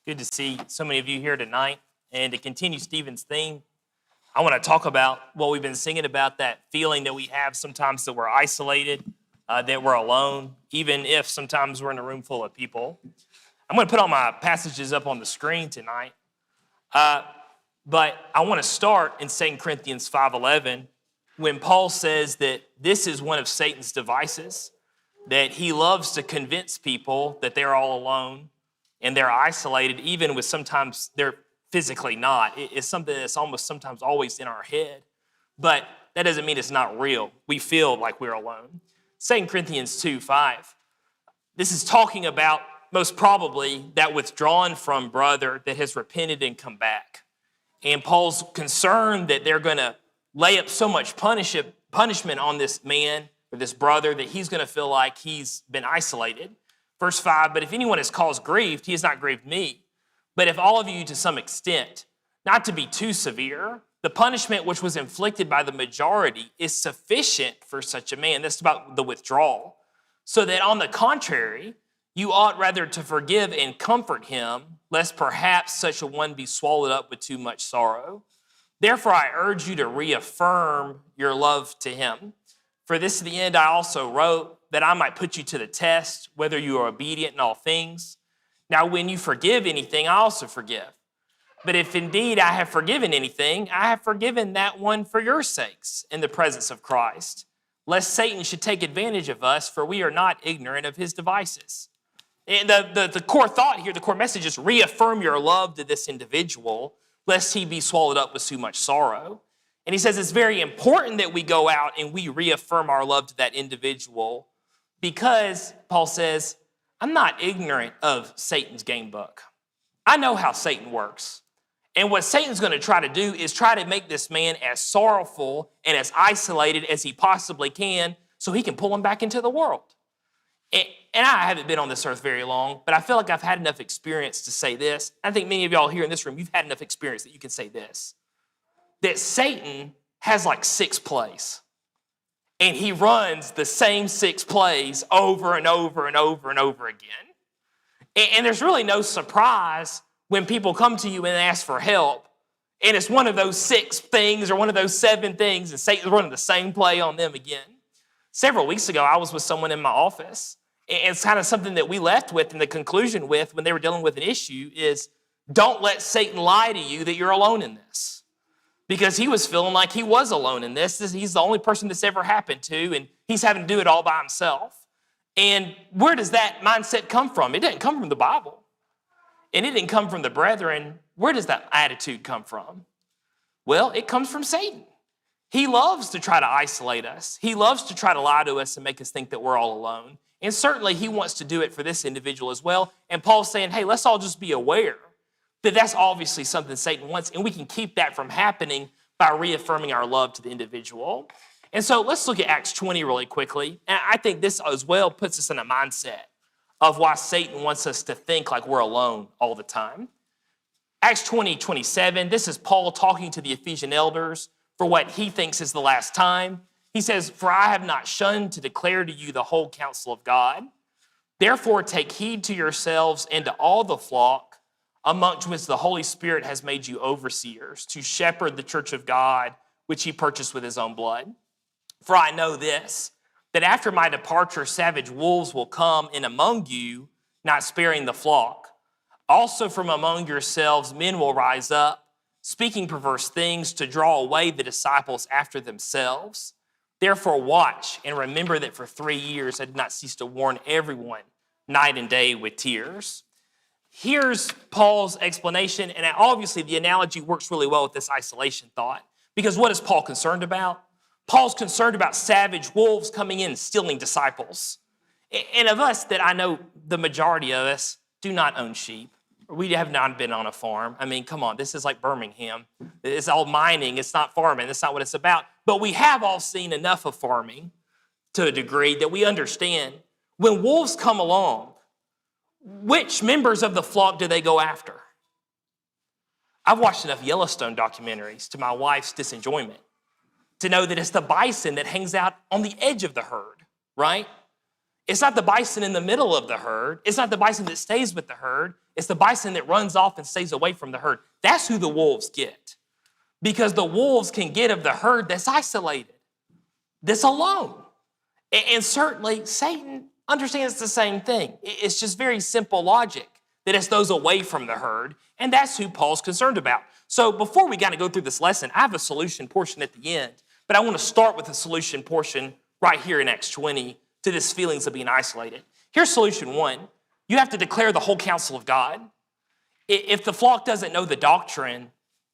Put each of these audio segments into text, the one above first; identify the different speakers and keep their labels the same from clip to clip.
Speaker 1: Good to see so many of you here tonight. And to continue Stephen's theme, I want to talk about what we've been singing about, that feeling that we have sometimes that we're isolated, that we're alone, even if sometimes we're in a room full of people. I'm going to put all my passages up on the screen tonight. But I want to start in 2 Corinthians 5:11 when Paul says that this is one of Satan's devices, that he loves to convince people that they're all alone and they're isolated, even with sometimes they're physically not. It's something that's almost sometimes always in our head, but that doesn't mean it's not real. We feel like we're alone. 2 Corinthians 2:5. This is talking about most probably that withdrawn from brother that has repented and come back. And Paul's concerned that they're going to lay up so much punishment on this man or this brother that he's going to feel like he's been isolated. Verse 5, but if anyone has caused grief, he has not grieved me. But if all of you to some extent, not to be too severe, the punishment which was inflicted by the majority is sufficient for such a man. That's about the withdrawal. So that on the contrary, you ought rather to forgive and comfort him, lest perhaps such a one be swallowed up with too much sorrow. Therefore, I urge you to reaffirm your love to him. For this to the end I also wrote, that I might put you to the test, whether you are obedient in all things. Now, when you forgive anything, I also forgive. But if indeed I have forgiven anything, I have forgiven that one for your sakes in the presence of Christ, lest Satan should take advantage of us, for we are not ignorant of his devices. And the core thought here, the core message is reaffirm your love to this individual, lest he be swallowed up with too much sorrow. And he says it's very important that we go out and we reaffirm our love to that individual because, Paul says, I'm not ignorant of Satan's game book. I know how Satan works. And what Satan's going to try to do is try to make this man as sorrowful and as isolated as he possibly can so he can pull him back into the world. And I haven't been on this earth very long, but I feel like I've had enough experience to say this. I think many of y'all here in this room, you've had enough experience that you can say this, that Satan has like 6 plays. And he runs the same 6 plays over and over and over and over again. And there's really no surprise when people come to you and ask for help, and it's one of those 6 things or one of those 7 things, and Satan's running the same play on them again. Several weeks ago, I was with someone in my office, and it's kind of something that we left with, and the conclusion with when they were dealing with an issue is, don't let Satan lie to you that you're alone in this. Because he was feeling like he was alone in this. He's the only person this ever happened to, and he's having to do it all by himself. And where does that mindset come from? It didn't come from the Bible. And it didn't come from the brethren. Where does that attitude come from? Well, it comes from Satan. He loves to try to isolate us. He loves to try to lie to us and make us think that we're all alone. And certainly he wants to do it for this individual as well. And Paul's saying, hey, let's all just be aware that that's obviously something Satan wants, and we can keep that from happening by reaffirming our love to the individual. And so let's look at Acts 20 really quickly. And I think this as well puts us in a mindset of why Satan wants us to think like we're alone all the time. Acts 20:27, this is Paul talking to the Ephesian elders for what he thinks is the last time. He says, for I have not shunned to declare to you the whole counsel of God. Therefore take heed to yourselves and to all the flock, amongst which the Holy Spirit has made you overseers, to shepherd the church of God, which he purchased with his own blood. For I know this, that after my departure, savage wolves will come in among you, not sparing the flock. Also from among yourselves, men will rise up, speaking perverse things to draw away the disciples after themselves. Therefore watch and remember that for 3 years I did not cease to warn everyone night and day with tears. Here's Paul's explanation, and obviously the analogy works really well with this isolation thought, because what is Paul concerned about? Paul's concerned about savage wolves coming in and stealing disciples. And of us that I know, the majority of us do not own sheep. We have not been on a farm. I mean, come on, this is like Birmingham. It's all mining, it's not farming, that's not what it's about. But we have all seen enough of farming to a degree that we understand when wolves come along, which members of the flock do they go after? I've watched enough Yellowstone documentaries to my wife's disenjoyment to know that it's the bison that hangs out on the edge of the herd, right? It's not the bison in the middle of the herd. It's not the bison that stays with the herd. It's the bison that runs off and stays away from the herd. That's who the wolves get. Because the wolves can get of the herd that's isolated, that's alone. And certainly Satan understands the same thing. It's just very simple logic that it's those away from the herd, and that's who Paul's concerned about. So before we go through this lesson, I have a solution portion at the end, but I want to start with the solution portion right here in Acts 20 to this feelings of being isolated. Here's solution one. You have to declare the whole counsel of God. If the flock doesn't know the doctrine,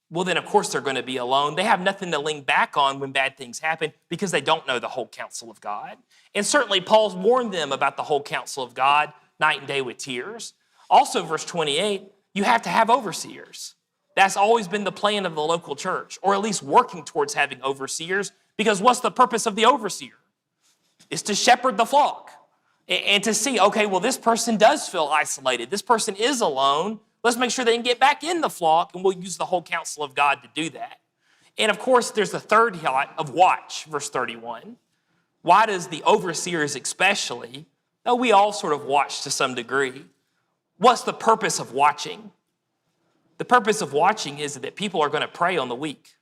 Speaker 1: well, then, of course, they're going to be alone. They have nothing to lean back on when bad things happen because they don't know the whole counsel of God. And certainly, Paul's warned them about the whole counsel of God night and day with tears. Also, verse 28, you have to have overseers. That's always been the plan of the local church, or at least working towards having overseers, because what's the purpose of the overseer? It's to shepherd the flock and to see, okay, well, this person does feel isolated. This person is alone. Let's make sure they can get back in the flock, and we'll use the whole counsel of God to do that. And of course, there's the third highlight of watch, verse 31. Why does the overseers especially, though we all sort of watch to some degree, what's the purpose of watching? The purpose of watching is that people are going to prey on the weak,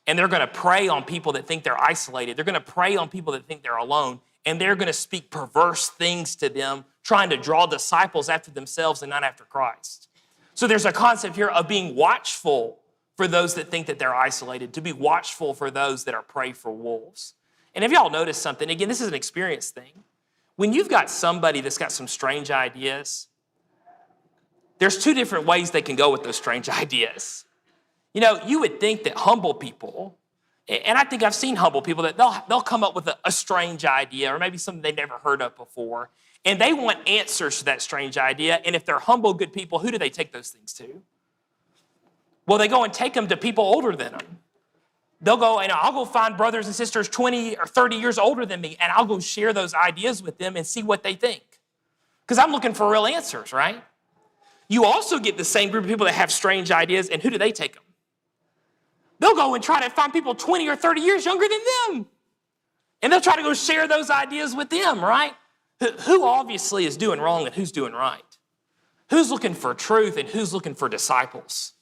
Speaker 1: and they're going to prey on people that think they're isolated. They're going to prey on people that think they're alone, and they're going to speak perverse things to them, trying to draw disciples after themselves and not after Christ. So there's a concept here of being watchful for those that think that they're isolated, to be watchful for those that are prey for wolves. And if y'all notice something, again, this is an experience thing. When you've got somebody that's got some strange ideas, there's two different ways they can go with those strange ideas. You know, you would think that humble people, and I think I've seen humble people, that they'll come up with a strange idea or maybe something they've never heard of before, and they want answers to that strange idea. And if they're humble, good people, who do they take those things to? Well, they go and take them to people older than them. They'll go, and I'll go find brothers and sisters 20 or 30 years older than me, and I'll go share those ideas with them and see what they think. Because I'm looking for real answers, right? You also get the same group of people that have strange ideas, and who do they take them? They'll go and try to find people 20 or 30 years younger than them. And they'll try to go share those ideas with them, right? Who obviously is doing wrong and who's doing right? Who's looking for truth and who's looking for disciples?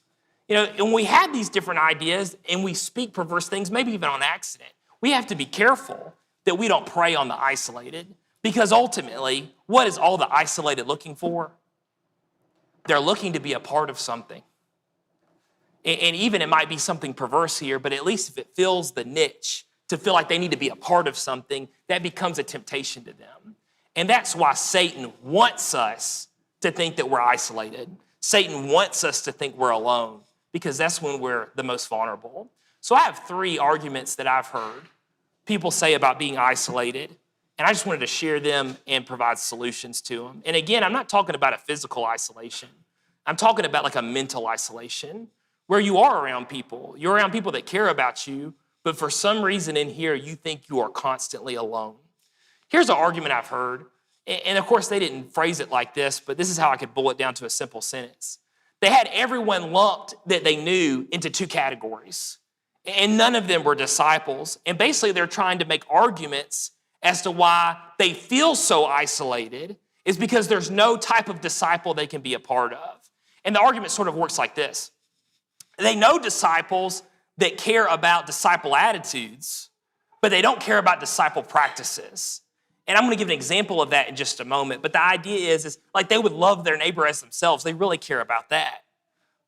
Speaker 1: You know, and we have these different ideas and we speak perverse things, maybe even on accident. We have to be careful that we don't prey on the isolated, because ultimately, what is all the isolated looking for? They're looking to be a part of something. And even it might be something perverse here, but at least if it fills the niche to feel like they need to be a part of something, that becomes a temptation to them. And that's why Satan wants us to think that we're isolated. Satan wants us to think we're alone, because that's when we're the most vulnerable. So I have three arguments that I've heard people say about being isolated, and I just wanted to share them and provide solutions to them. And again, I'm not talking about a physical isolation. I'm talking about like a mental isolation, where you are around people. You're around people that care about you, but for some reason in here, you think you are constantly alone. Here's an argument I've heard, and of course they didn't phrase it like this, but this is how I could boil it down to a simple sentence. They had everyone lumped that they knew into two categories, and none of them were disciples. And basically they're trying to make arguments as to why they feel so isolated is because there's no type of disciple they can be a part of. And the argument sort of works like this. They know disciples that care about disciple attitudes, but they don't care about disciple practices. And I'm going to give an example of that in just a moment. But the idea is like they would love their neighbor as themselves. They really care about that.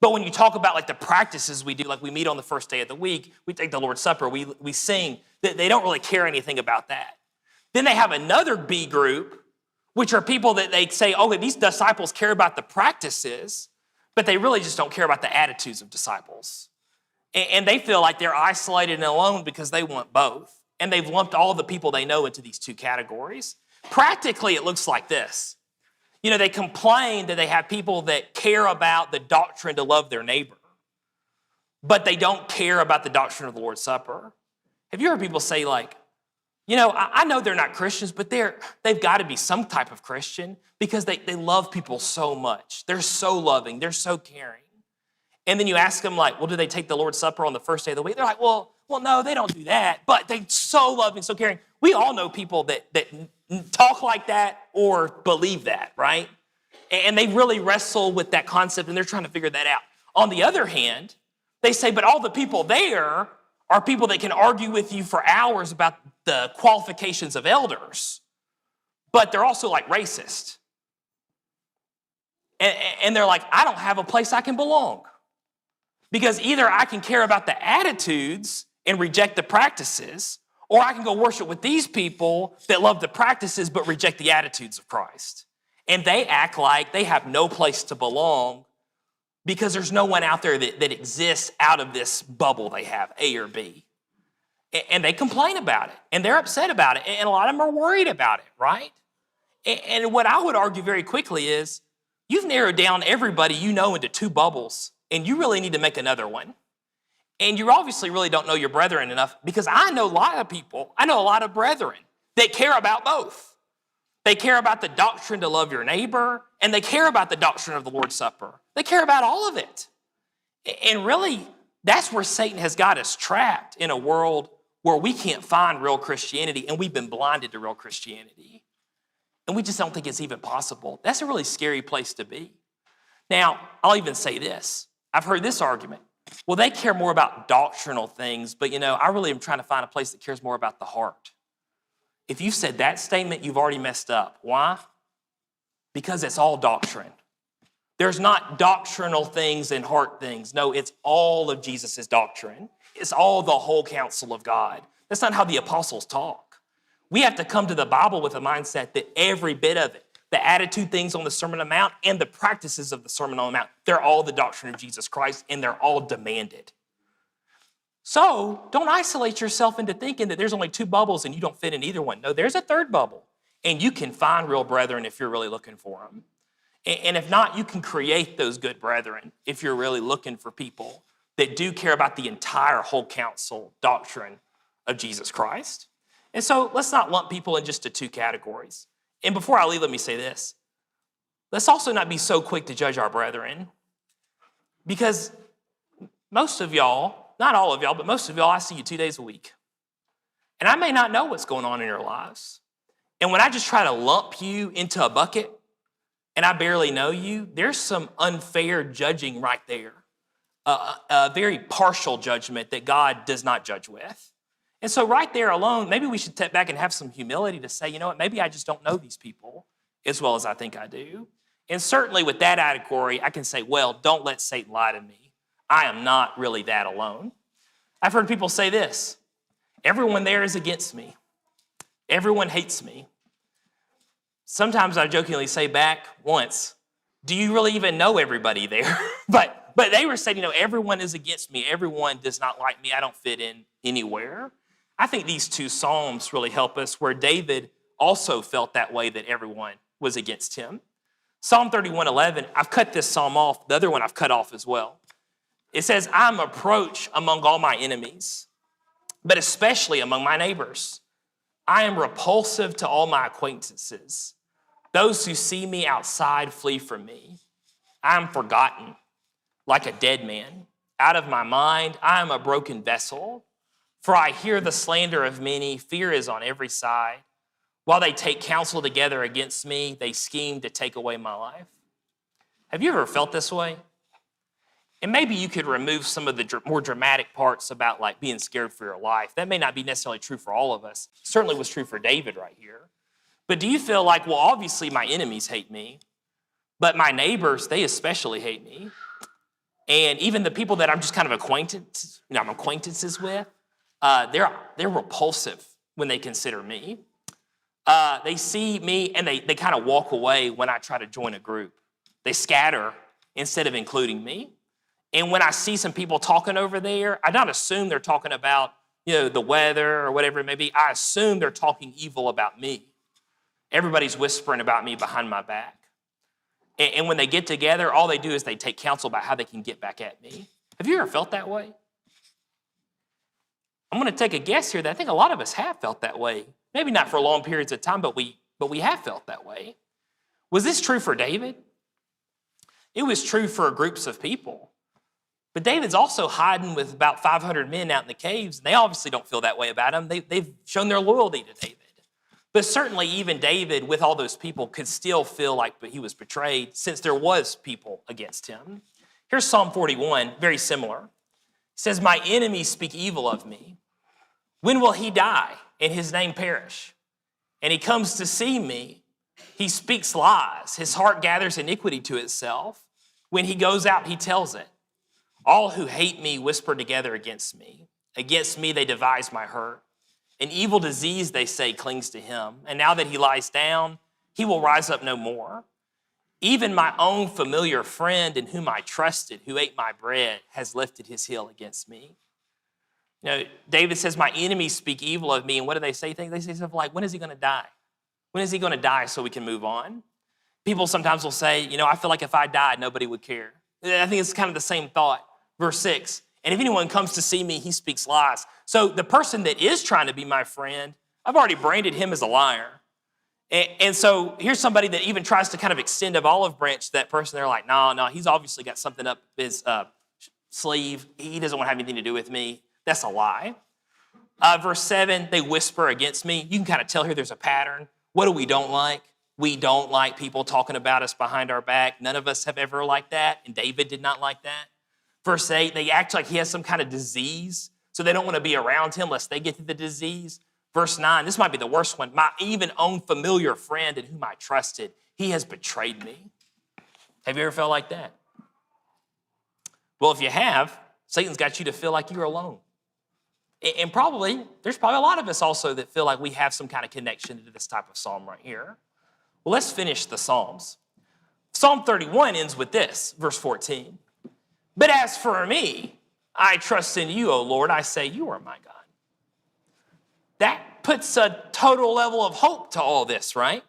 Speaker 1: But when you talk about like the practices we do, like we meet on the first day of the week, we take the Lord's Supper, we sing, that they don't really care anything about that. Then they have another B group, which are people that they say, oh, these disciples care about the practices, but they really just don't care about the attitudes of disciples. And they feel like they're isolated and alone because they want both. And they've lumped all the people they know into these two categories. Practically, it looks like this. You know, they complain that they have people that care about the doctrine to love their neighbor, but they don't care about the doctrine of the Lord's Supper. Have you heard people say like, you know, I know they're not Christians, but they've got to be some type of Christian because they love people so much. They're so loving. They're so caring. And then you ask them like, well, do they take the Lord's Supper on the first day of the week? They're like, well, no, they don't do that, but they're so loving, so caring. We all know people that talk like that or believe that, right? And they really wrestle with that concept, and they're trying to figure that out. On the other hand, they say, but all the people there are people that can argue with you for hours about the qualifications of elders, but they're also like racist. And they're like, I don't have a place I can belong. Because either I can care about the attitudes and reject the practices, or I can go worship with these people that love the practices but reject the attitudes of Christ. And they act like they have no place to belong because there's no one out there that exists out of this bubble they have, A or B. And they complain about it, and they're upset about it, and a lot of them are worried about it, right? And what I would argue very quickly is, you've narrowed down everybody you know into two bubbles, and you really need to make another one. And you obviously really don't know your brethren enough, because I know a lot of people, I know a lot of brethren that care about both. They care about the doctrine to love your neighbor, and they care about the doctrine of the Lord's Supper. They care about all of it. And really, that's where Satan has got us trapped, in a world where we can't find real Christianity, and we've been blinded to real Christianity. And we just don't think it's even possible. That's a really scary place to be. Now, I'll even say this. I've heard this argument. Well, they care more about doctrinal things, but I really am trying to find a place that cares more about the heart. If you said that statement, you've already messed up. Why? Because it's all doctrine. There's not doctrinal things and heart things. No, it's all of Jesus' doctrine. It's all the whole counsel of God. That's not how the apostles talk. We have to come to the Bible with a mindset that every bit of it, the attitude things on the Sermon on the Mount and the practices of the Sermon on the Mount, they're all the doctrine of Jesus Christ, and they're all demanded. So don't isolate yourself into thinking that there's only two bubbles and you don't fit in either one. No, there's a third bubble, and you can find real brethren if you're really looking for them. And if not, you can create those good brethren if you're really looking for people that do care about the entire whole counsel doctrine of Jesus Christ. And so let's not lump people in just to two categories. And before I leave, let me say this. Let's also not be so quick to judge our brethren, because most of y'all, not all of y'all, but most of y'all, I see you 2 days a week. And I may not know what's going on in your lives. And when I just try to lump you into a bucket and I barely know you, there's some unfair judging right there. A very partial judgment that God does not judge with. And so right there alone, maybe we should step back and have some humility to say, you know what, maybe I just don't know these people as well as I think I do. And certainly with that category, I can say, well, don't let Satan lie to me. I am not really that alone. I've heard people say this: everyone there is against me. Everyone hates me. Sometimes I jokingly say back once, do you really even know everybody there? But they were saying, everyone is against me. Everyone does not like me. I don't fit in anywhere. I think these two Psalms really help us, where David also felt that way, that everyone was against him. Psalm 31:11, I've cut this psalm off. The other one I've cut off as well. It says, I'm a reproach among all my enemies, but especially among my neighbors. I am repulsive to all my acquaintances. Those who see me outside flee from me. I am forgotten like a dead man. Out of my mind, I am a broken vessel. For I hear the slander of many. Fear is on every side. While they take counsel together against me, they scheme to take away my life. Have you ever felt this way? And maybe you could remove some of the more dramatic parts about like being scared for your life. That may not be necessarily true for all of us. It certainly was true for David right here. But do you feel like, well, obviously my enemies hate me, but my neighbors, they especially hate me. And even the people that I'm just kind of acquaintances with, they're repulsive when they consider me. They see me and they kind of walk away when I try to join a group. They scatter instead of including me. And when I see some people talking over there, I don't assume they're talking about, the weather or whatever it may be. I assume they're talking evil about me. Everybody's whispering about me behind my back. And when they get together, all they do is they take counsel about how they can get back at me. Have you ever felt that way? I'm going to take a guess here that I think a lot of us have felt that way. Maybe not for long periods of time, but we have felt that way. Was this true for David? It was true for groups of people. But David's also hiding with about 500 men out in the caves, and they obviously don't feel that way about him. They've shown their loyalty to David. But certainly even David, with all those people, could still feel like he was betrayed since there was people against him. Here's Psalm 41, very similar. It says, my enemies speak evil of me. When will he die and his name perish? And he comes to see me. He speaks lies. His heart gathers iniquity to itself. When he goes out, he tells it. All who hate me whisper together against me. Against me they devise my hurt. An evil disease, they say, clings to him. And now that he lies down, he will rise up no more. Even my own familiar friend in whom I trusted, who ate my bread, has lifted his heel against me. You know, David says, my enemies speak evil of me. And what do they say? They say stuff like, when is he going to die? When is he going to die so we can move on? People sometimes will say, you know, I feel like if I died, nobody would care. I think it's kind of the same thought. Verse 6, and if anyone comes to see me, he speaks lies. So the person that is trying to be my friend, I've already branded him as a liar. And so here's somebody that even tries to kind of extend an olive branch to that person. They're like, no, he's obviously got something up his sleeve. He doesn't want to have anything to do with me. That's a lie. Verse 7, they whisper against me. You can kind of tell here there's a pattern. What do we don't like? We don't like people talking about us behind our back. None of us have ever liked that, and David did not like that. Verse 8, they act like he has some kind of disease, so they don't want to be around him lest they get the disease. Verse 9, this might be the worst one. My even own familiar friend in whom I trusted, he has betrayed me. Have you ever felt like that? Well, if you have, Satan's got you to feel like you're alone. And there's probably a lot of us also that feel like we have some kind of connection to this type of psalm right here. Well, let's finish the Psalms. Psalm 31 ends with this, verse 14. But as for me, I trust in you, O Lord. I say, you are my God. That puts a total level of hope to all this, right?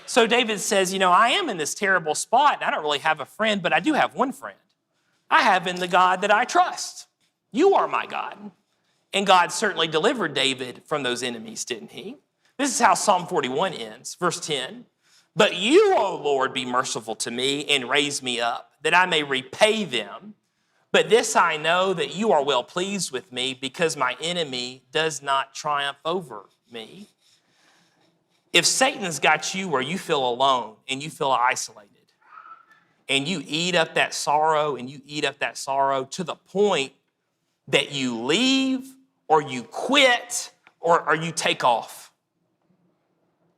Speaker 1: So David says, you know, I am in this terrible spot. I don't really have a friend, but I do have one friend. I have in the God that I trust. You are my God. And God certainly delivered David from those enemies, didn't he? This is how Psalm 41 ends, verse 10. But you, O Lord, be merciful to me and raise me up, that I may repay them. But this I know, that you are well pleased with me, because my enemy does not triumph over me. If Satan's got you where you feel alone and you feel isolated, and you eat up that sorrow and you eat up that sorrow to the point that you leave or you quit or you take off,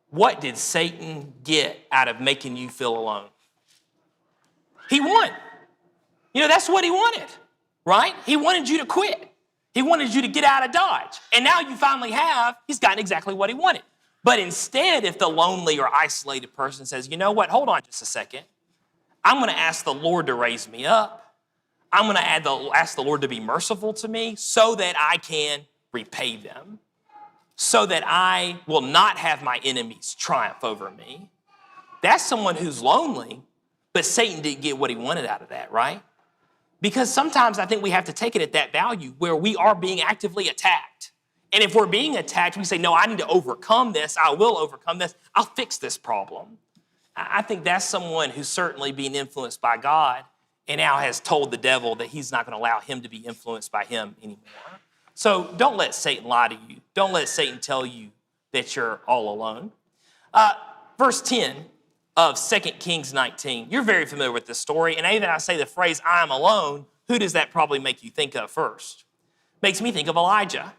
Speaker 1: what did Satan get out of making you feel alone? He won. You know, that's what he wanted, right? He wanted you to quit. He wanted you to get out of Dodge. And now you finally have, he's gotten exactly what he wanted. But instead, if the lonely or isolated person says, you know what, hold on just a second. I'm going to ask the Lord to raise me up. I'm going to ask the Lord to be merciful to me so that I can repay them, so that I will not have my enemies triumph over me. That's someone who's lonely, but Satan didn't get what he wanted out of that, right? Because sometimes I think we have to take it at that value where we are being actively attacked. And if we're being attacked, we say, no, I need to overcome this. I will overcome this. I'll fix this problem. I think that's someone who's certainly being influenced by God and now has told the devil that he's not going to allow him to be influenced by him anymore. So don't let Satan lie to you. Don't let Satan tell you that you're all alone. Verse 10 of 2 Kings 19. You're very familiar with this story. And even I say the phrase, I am alone, who does that probably make you think of first? Makes me think of Elijah.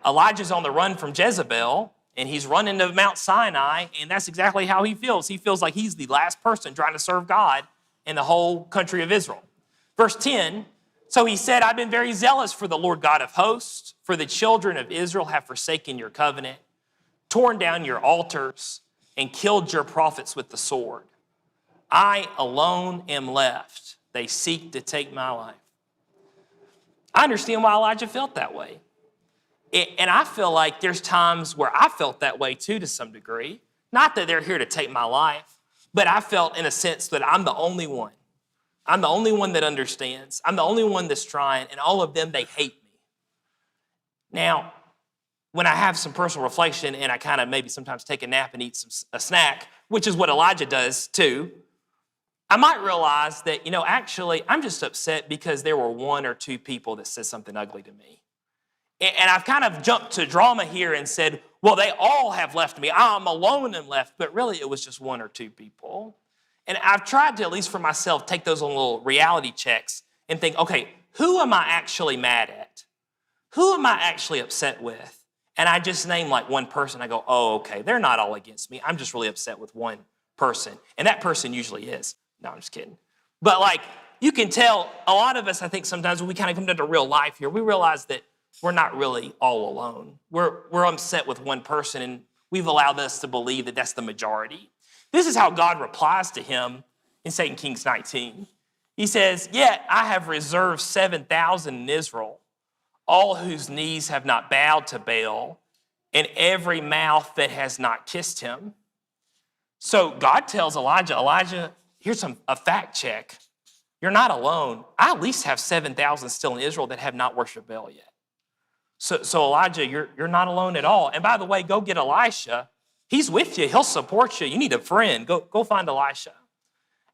Speaker 1: Elijah's on the run from Jezebel, and he's running to Mount Sinai, and that's exactly how he feels. He feels like he's the last person trying to serve God in the whole country of Israel. Verse 10, so he said, I've been very zealous for the Lord God of hosts, for the children of Israel have forsaken your covenant, torn down your altars, and killed your prophets with the sword. I alone am left. They seek to take my life. I understand why Elijah felt that way. And I feel like there's times where I felt that way too, to some degree. Not that they're here to take my life, but I felt in a sense that I'm the only one. I'm the only one that understands. I'm the only one that's trying, and all of them, they hate me. Now, when I have some personal reflection and I kind of maybe sometimes take a nap and eat a snack, which is what Elijah does too, I might realize that, actually, I'm just upset because there were one or two people that said something ugly to me. And I've kind of jumped to drama here and said, well, they all have left me. I'm alone and left. But really, it was just one or two people. And I've tried to, at least for myself, take those little reality checks and think, okay, who am I actually mad at? Who am I actually upset with? And I just name like one person. I go, oh, okay, they're not all against me. I'm just really upset with one person. And that person usually is. No, I'm just kidding. But like, you can tell a lot of us, I think sometimes when we kind of come into real life here, we realize that we're not really all alone. We're upset with one person, and we've allowed us to believe that that's the majority. This is how God replies to him in 2 Kings 19. He says, yet I have reserved 7,000 in Israel, all whose knees have not bowed to Baal, and every mouth that has not kissed him. So God tells Elijah, here's a fact check. You're not alone. I at least have 7,000 still in Israel that have not worshiped Baal yet. So Elijah, you're not alone at all. And by the way, go get Elisha. He's with you. He'll support you. You need a friend. Go find Elisha.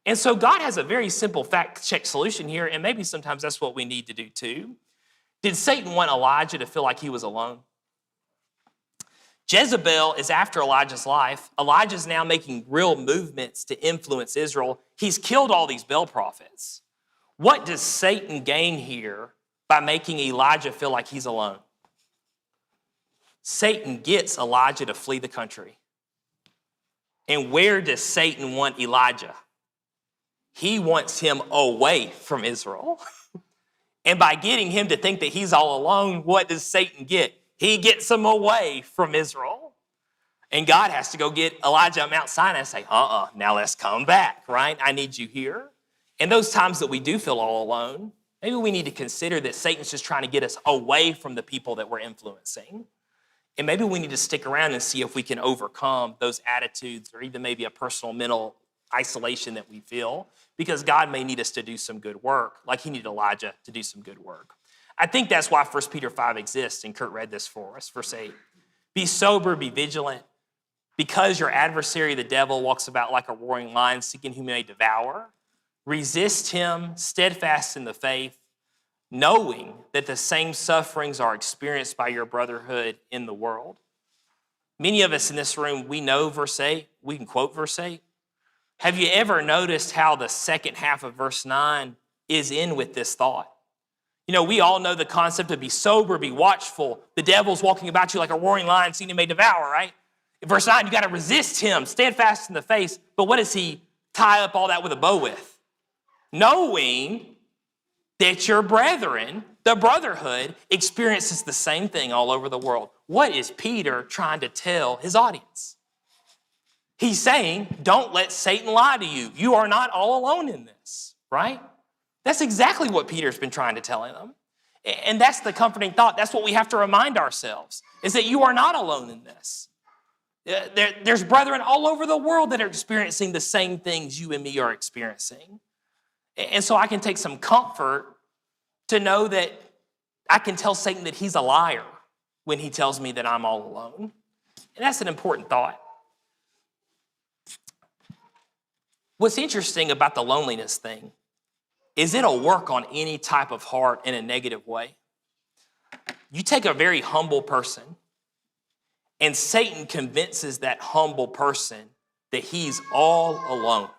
Speaker 1: And so God has a very simple fact check solution here, and maybe sometimes that's what we need to do too. Did Satan want Elijah to feel like he was alone? Jezebel is after Elijah's life. Elijah's now making real movements to influence Israel. He's killed all these Baal prophets. What does Satan gain here by making Elijah feel like he's alone? Satan gets Elijah to flee the country. And where does Satan want Elijah? He wants him away from Israel. And by getting him to think that he's all alone, what does Satan get? He gets him away from Israel. And God has to go get Elijah at Mount Sinai and say, now let's come back, right? I need you here. And those times that we do feel all alone, maybe we need to consider that Satan's just trying to get us away from the people that we're influencing. And maybe we need to stick around and see if we can overcome those attitudes or even maybe a personal mental isolation that we feel, because God may need us to do some good work, like he needed Elijah to do some good work. I think that's why 1 Peter 5 exists, and Kurt read this for us, verse 8. Be sober, be vigilant, because your adversary, the devil, walks about like a roaring lion, seeking whom he may devour. Resist him, steadfast in the faith, knowing that the same sufferings are experienced by your brotherhood in the world. Many of us in this room, we know verse 8. We can quote verse 8. Have you ever noticed how the second half of verse 9 is in with this thought? You know, we all know the concept of be sober, be watchful. The devil's walking about you like a roaring lion, seeing he may devour, right? In verse 9, you got to resist him, steadfast in the face. But what does he tie up all that with a bow with? Knowing that your brethren, the brotherhood, experiences the same thing all over the world. What is Peter trying to tell his audience? He's saying, don't let Satan lie to you. You are not all alone in this, right? That's exactly what Peter's been trying to tell them. And that's the comforting thought. That's what we have to remind ourselves, is that you are not alone in this. There's brethren all over the world that are experiencing the same things you and me are experiencing. And so I can take some comfort to know that I can tell Satan that he's a liar when he tells me that I'm all alone. And that's an important thought. What's interesting about the loneliness thing is it'll work on any type of heart in a negative way. You take a very humble person, and Satan convinces that humble person that he's all alone.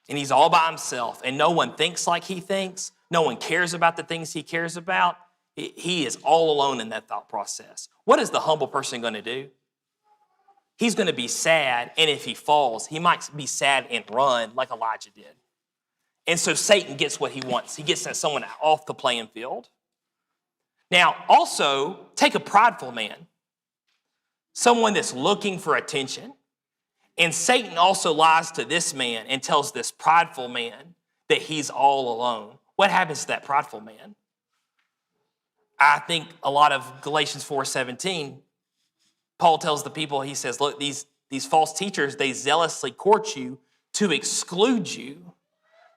Speaker 1: And he's all by himself, and no one thinks like he thinks. No one cares about the things he cares about. He is all alone in that thought process. What is the humble person going to do? He's going to be sad, and if he falls, he might be sad and run like Elijah did. And so Satan gets what he wants. He gets someone off the playing field. Now, also, take a prideful man, someone that's looking for attention. And Satan also lies to this man and tells this prideful man that he's all alone. What happens to that prideful man? I think a lot of Galatians 4:17, Paul tells the people, he says, look, these false teachers, they zealously court you to exclude you.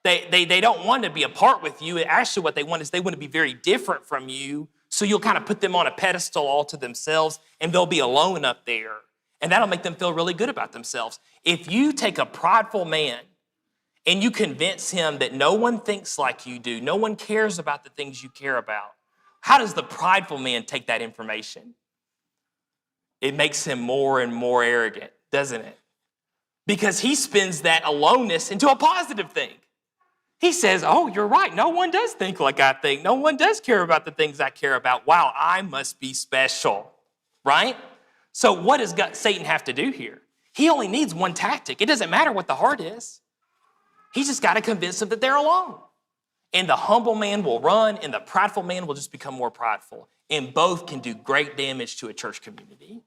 Speaker 1: They don't want to be apart with you. Actually, what they want is they want to be very different from you, so you'll kind of put them on a pedestal all to themselves, and they'll be alone up there. And that'll make them feel really good about themselves. If you take a prideful man and you convince him that no one thinks like you do, no one cares about the things you care about, How does the prideful man take that information? It makes him more and more arrogant, doesn't it? Because he spins that aloneness into a positive thing. He says, oh, you're right. No one does think like I think. No one does care about the things I care about. Wow, I must be special, right? So what does Satan have to do here? He only needs one tactic. It doesn't matter what the heart is. He's just got to convince them that they're alone. And the humble man will run, and the prideful man will just become more prideful. And both can do great damage to a church community.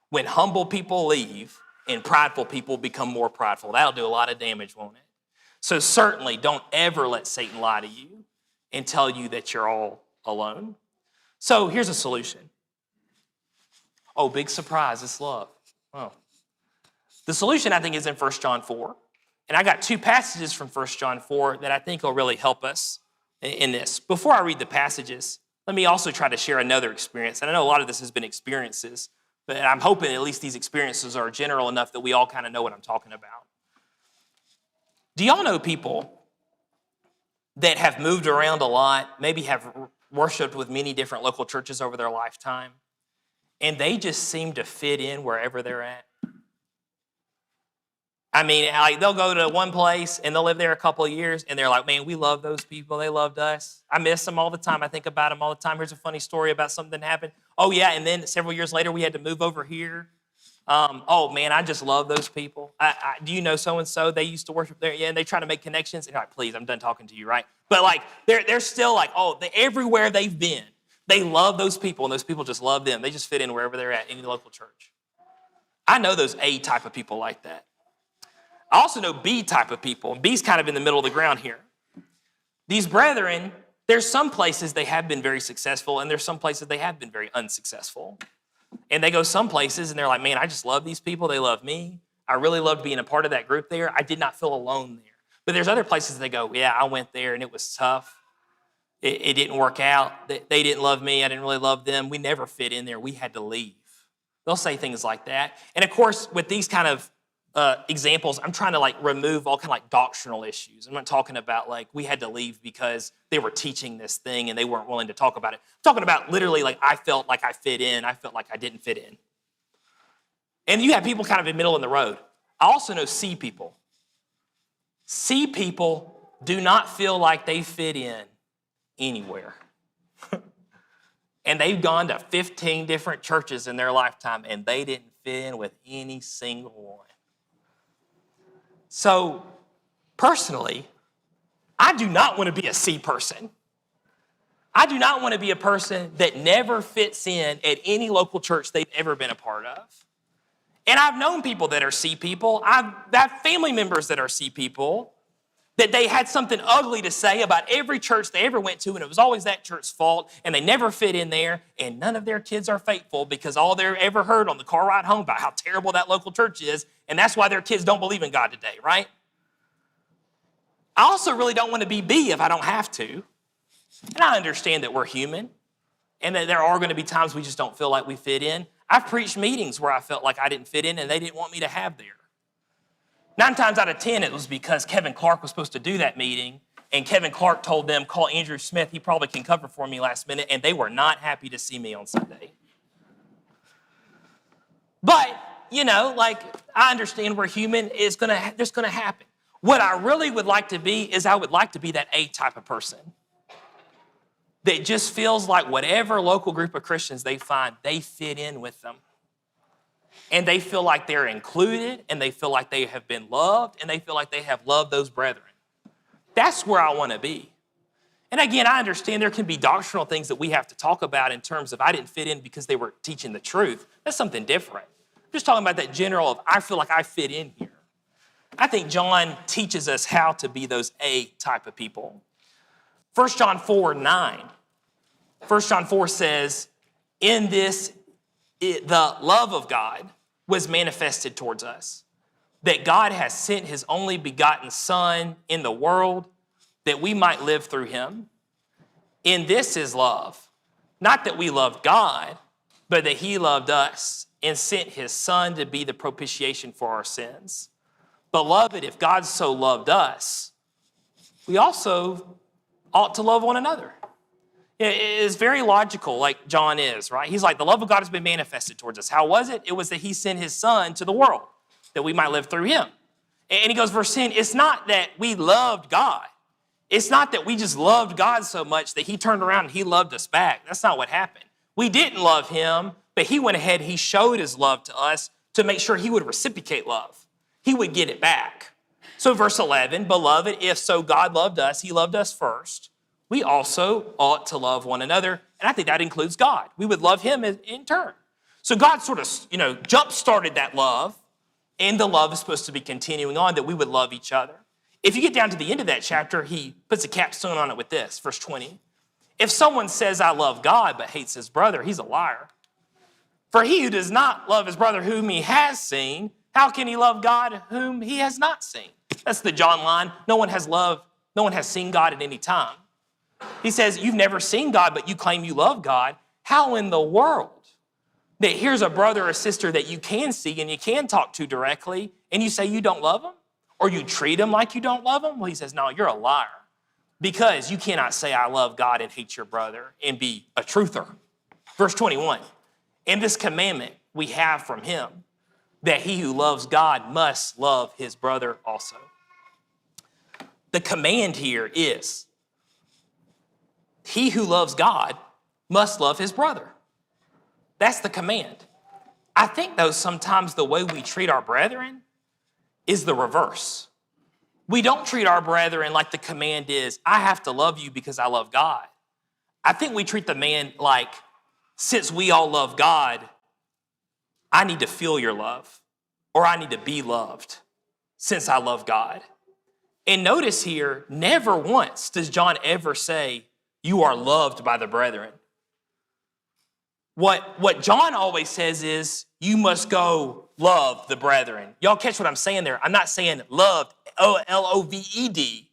Speaker 1: When humble people leave and prideful people become more prideful, that'll do a lot of damage, won't it? So certainly don't ever let Satan lie to you and tell you that you're all alone. So here's a solution. Oh, big surprise, it's love. Oh. The solution, I think, is in 1 John 4. And I got two passages from 1 John 4 that I think will really help us in this. Before I read the passages, let me also try to share another experience. And I know a lot of this has been experiences, but I'm hoping at least these experiences are general enough that we all kind of know what I'm talking about. Do y'all know people that have moved around a lot, maybe have worshiped with many different local churches over their lifetime, and they just seem to fit in wherever they're at? I mean, like they'll go to one place and they'll live there a couple of years and they're like, man, we love those people. They loved us. I miss them all the time. I think about them all the time. Here's a funny story about something that happened. Oh, yeah, and then several years later, we had to move over here. Oh, man, I just love those people. Do you know so-and-so? They used to worship there. Yeah, and they try to make connections. And you're like, please, I'm done talking to you, right? But like, they're still like, everywhere they've been, they love those people, and those people just love them. They just fit in wherever they're at, any local church. I know those A type of people like that. I also know B type of people. B's kind of in the middle of the ground here. These brethren, there's some places they have been very successful, and there's some places they have been very unsuccessful. And they go some places, and they're like, man, I just love these people. They love me. I really loved being a part of that group there. I did not feel alone there. But there's other places they go, yeah, I went there, and it was tough. It didn't work out. They didn't love me. I didn't really love them. We never fit in there. We had to leave. They'll say things like that. And, of course, with these kind of examples, I'm trying to like remove all kind of like doctrinal issues. I'm not talking about like we had to leave because they were teaching this thing and they weren't willing to talk about it. I'm talking about literally like I felt like I fit in. I felt like I didn't fit in. And you have people kind of in the middle of the road. I also know C people. C people do not feel like they fit in anywhere. And they've gone to 15 different churches in their lifetime and they didn't fit in with any single one. So, personally, I do not want to be a C person. I do not want to be a person that never fits in at any local church they've ever been a part of. And I've known people that are C people. I've had family members that are C people, that they had something ugly to say about every church they ever went to, and it was always that church's fault, and they never fit in there, and none of their kids are faithful because all they ever heard on the car ride home about how terrible that local church is, and that's why their kids don't believe in God today, right? I also really don't want to be B if I don't have to. And I understand that we're human, and that there are going to be times we just don't feel like we fit in. I've preached meetings where I felt like I didn't fit in, and they didn't want me to have there. 9 times out of 10, it was because Kevin Clark was supposed to do that meeting, and Kevin Clark told them, call Andrew Smith, he probably can cover for me last minute, and they were not happy to see me on Sunday. But, you know, like, I understand we're human, it's just gonna happen. What I really would like to be is I would like to be that A type of person that just feels like whatever local group of Christians they find, they fit in with them. And they feel like they're included, and they feel like they have been loved, and they feel like they have loved those brethren. That's where I want to be. And again, I understand there can be doctrinal things that we have to talk about in terms of I didn't fit in because they were teaching the truth. That's something different. I'm just talking about that general of I feel like I fit in here. I think John teaches us how to be those A type of people. 1 John 4:9. 1 John 4 says, in this, the love of God was manifested towards us, that God has sent his only begotten Son in the world that we might live through him. In this is love, not that we loved God, but that he loved us and sent his Son to be the propitiation for our sins. Beloved, if God so loved us, we also ought to love one another. It's very logical, like John is, right? He's like, the love of God has been manifested towards us. How was it? It was that he sent his son to the world, that we might live through him. And he goes, verse 10, it's not that we loved God. It's not that we just loved God so much that he turned around and he loved us back. That's not what happened. We didn't love him, but he went ahead, he showed his love to us to make sure he would reciprocate love. He would get it back. So verse 11, beloved, if so God loved us, he loved us first. We also ought to love one another. And I think that includes God. We would love him in turn. So God sort of, jump-started that love. And the love is supposed to be continuing on, that we would love each other. If you get down to the end of that chapter, he puts a capstone on it with this, verse 20. If someone says, I love God, but hates his brother, he's a liar. For he who does not love his brother whom he has seen, how can he love God whom he has not seen? That's the John line. No one has seen God at any time. He says, you've never seen God, but you claim you love God. How in the world that here's a brother or sister that you can see and you can talk to directly, and you say you don't love them? Or you treat them like you don't love them? Well, he says, no, you're a liar. Because you cannot say I love God and hate your brother and be a truther. Verse 21, and this commandment we have from him, that he who loves God must love his brother also. The command here is, he who loves God must love his brother. That's the command. I think, though, sometimes the way we treat our brethren is the reverse. We don't treat our brethren like the command is, I have to love you because I love God. I think we treat the man like, since we all love God, I need to feel your love, or I need to be loved since I love God. And notice here, never once does John ever say, you are loved by the brethren. What John always says is, you must go love the brethren. Y'all catch what I'm saying there? I'm not saying loved, L-O-V-E-D,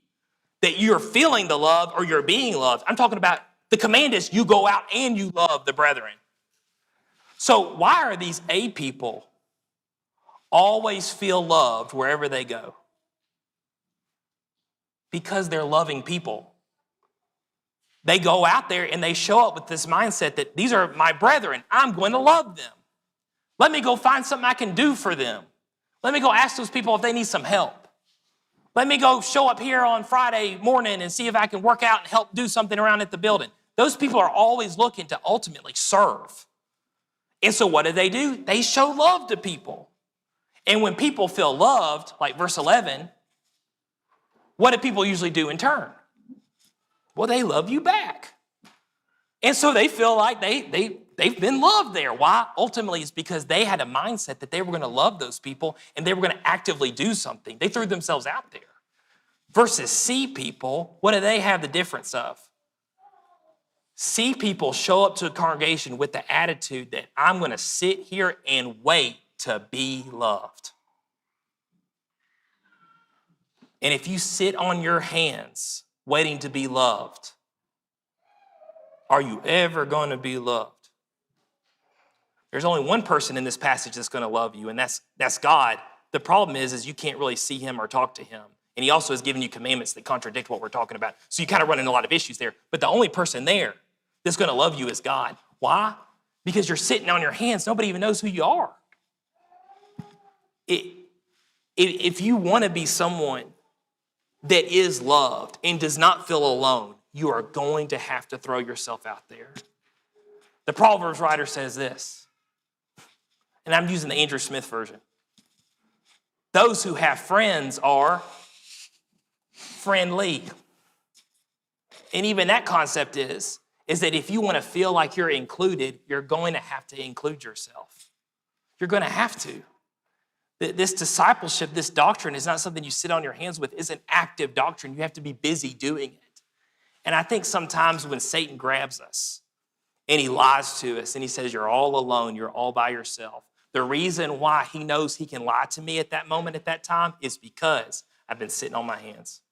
Speaker 1: that you're feeling the love or you're being loved. I'm talking about the command is you go out and you love the brethren. So why are these A people always feel loved wherever they go? Because they're loving people. They go out there and they show up with this mindset that these are my brethren. I'm going to love them. Let me go find something I can do for them. Let me go ask those people if they need some help. Let me go show up here on Friday morning and see if I can work out and help do something around at the building. Those people are always looking to ultimately serve. And so what do? They show love to people. And when people feel loved, like verse 11, what do people usually do in turn? Well, they love you back. And so they feel like they've been loved there. Why? Ultimately, it's because they had a mindset that they were going to love those people and they were going to actively do something. They threw themselves out there. Versus C people, what do they have the difference of? C people show up to a congregation with the attitude that I'm going to sit here and wait to be loved. And if you sit on your hands waiting to be loved, are you ever going to be loved? There's only one person in this passage that's going to love you, and that's God. The problem is you can't really see him or talk to him. And he also has given you commandments that contradict what we're talking about. So you kind of run into a lot of issues there. But the only person there that's going to love you is God. Why? Because you're sitting on your hands. Nobody even knows who you are. If you want to be someone that is loved and does not feel alone, you are going to have to throw yourself out there. The Proverbs writer says this, and I'm using the Andrew Smith version. Those who have friends are friendly. And even that concept is that if you want to feel like you're included, you're going to have to include yourself. You're going to have to. This discipleship, this doctrine is not something you sit on your hands with. It's an active doctrine. You have to be busy doing it. And I think sometimes when Satan grabs us and he lies to us and he says, you're all alone, you're all by yourself, the reason why he knows he can lie to me at that moment, at that time, is because I've been sitting on my hands.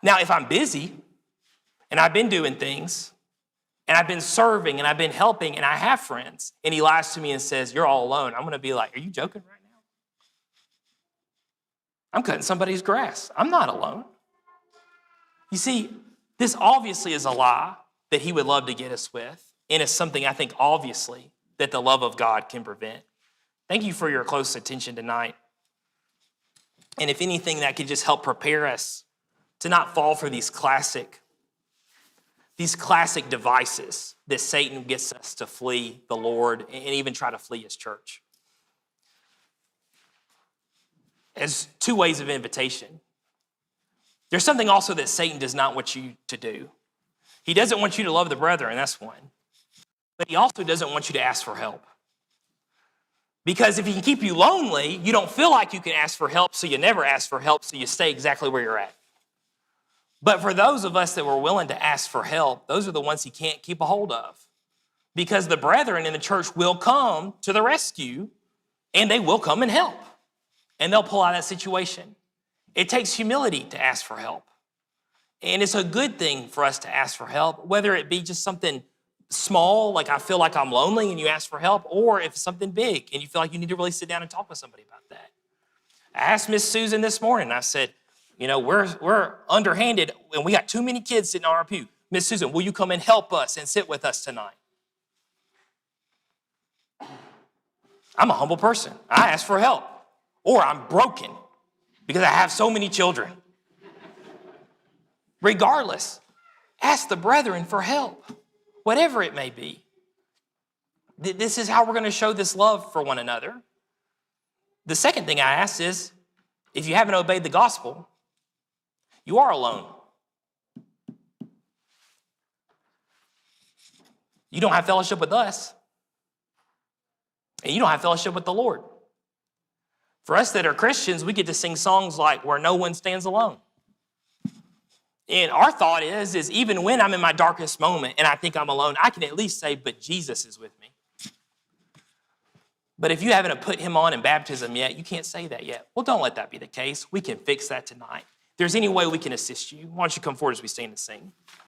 Speaker 1: Now, if I'm busy and I've been doing things and I've been serving and I've been helping and I have friends and he lies to me and says, you're all alone, I'm going to be like, are you joking right now? I'm cutting somebody's grass. I'm not alone. You see, This obviously is a lie that he would love to get us with, and it's something I think obviously that the love of God can prevent. Thank you for your close attention tonight. And if anything, that could just help prepare us to not fall for these classic devices that Satan gets us to flee the Lord and even try to flee his church. As two ways of invitation. There's something also that Satan does not want you to do. He doesn't want you to love the brethren, that's one. But he also doesn't want you to ask for help. Because if he can keep you lonely, you don't feel like you can ask for help, so you never ask for help, so you stay exactly where you're at. But for those of us that were willing to ask for help, those are the ones he can't keep a hold of. Because the brethren in the church will come to the rescue, and they will come and help. And they'll pull out of that situation. It takes humility to ask for help. And it's a good thing for us to ask for help, whether it be just something small, like I feel like I'm lonely and you ask for help, or if it's something big and you feel like you need to really sit down and talk with somebody about that. I asked Miss Susan this morning, I said, we're underhanded and we got too many kids sitting on our pew. Miss Susan, will you come and help us and sit with us tonight? I'm a humble person. I ask for help. Or I'm broken because I have so many children. Regardless, ask the brethren for help, whatever it may be. This is how we're going to show this love for one another. The second thing I ask is, if you haven't obeyed the gospel, you are alone. You don't have fellowship with us, and you don't have fellowship with the Lord. For us that are Christians, we get to sing songs like Where No One Stands Alone. And our thought is even when I'm in my darkest moment and I think I'm alone, I can at least say, but Jesus is with me. But if you haven't put him on in baptism yet, you can't say that yet. Well, don't let that be the case. We can fix that tonight. If there's any way we can assist you, why don't you come forward as we stand and sing.